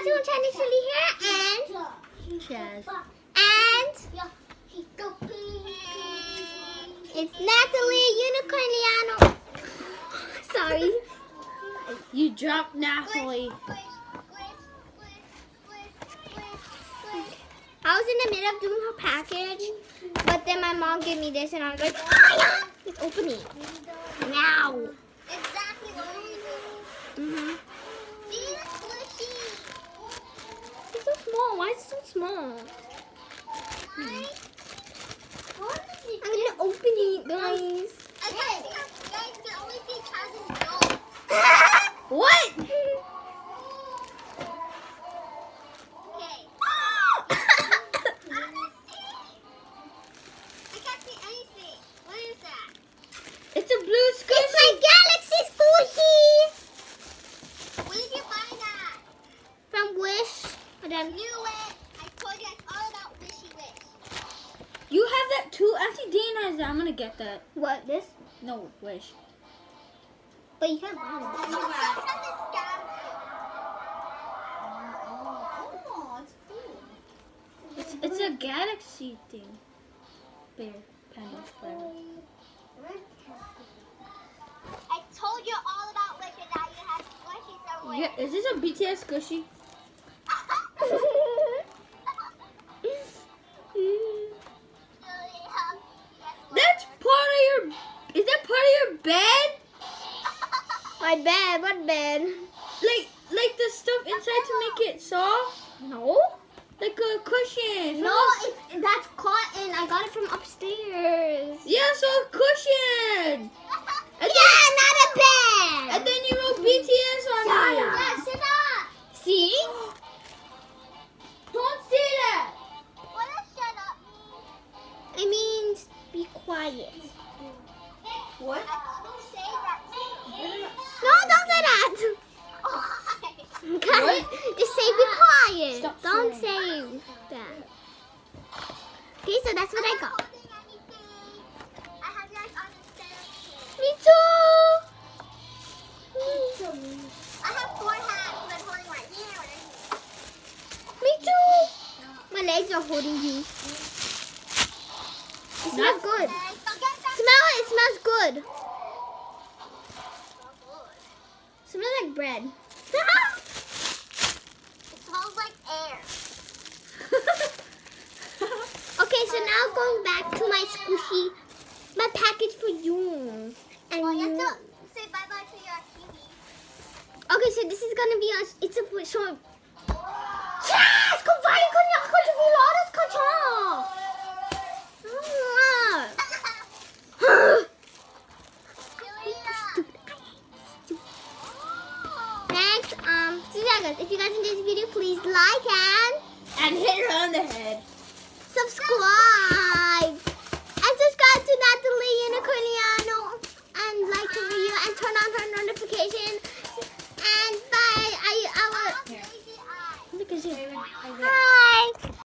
everyone, Chinese Chili here, and Chaz. And it's Natalie Unicorniano. Sorry. You dropped Natalie. I was in the middle of doing her package, but then my mom gave me this, and I was like, oh yeah, let's open it now. Exactly what are you Mhm. doing? See, it's squishy. It's so small. Why is it so small? Right? I'm gonna open it, guys. Okay, guys, the only thing Chaz is gold. What? Okay. I can't see anything. What is that? It's a blue It's squishy. my Galaxy Squishy Where did you buy that? from Wish. And I then knew it. I told you it's all about Wishy Wish. You have that too. Auntie Dean has that. I'm gonna get that. what? This? No, Wish. But you can't buy You it. guys have to scam It's a galaxy thing. Bear, panda, whatever. I told you all about Wish and now you have squishies everywhere. Yeah, is this a BTS squishy? That's part of your. Is that part of your bed? My bed. What bed? Like the stuff inside to make it soft? No. Like a cushion. No, that's cotton. I got it from upstairs. Yeah, so a cushion. And Yeah, not a bed. And then you wrote BTS on it. Yeah, sit up. See? Don't say that. What does shut up mean? It means be quiet. What? Don't say that. No, don't say that. What? Just say be quiet. Stop Don't saying say that. Okay, so that's what I got. I have yours on the staircase. Me too. I have 4 hands, but I'm holding right here. Me too. My legs are holding you. It smells good. Forget that. Smell it. It smells good. Smells like bread. It smells like air. Okay, so now going back to my squishy, my package for you. And Well, you you. have to say bye-bye to your TV. Okay, so this is gonna be a. It's a short. Yes, kembali ke nak kerja Vlogs kerja. Thanks. So yeah, guys, if you guys enjoyed this video, please like and And hit her on the head. subscribe.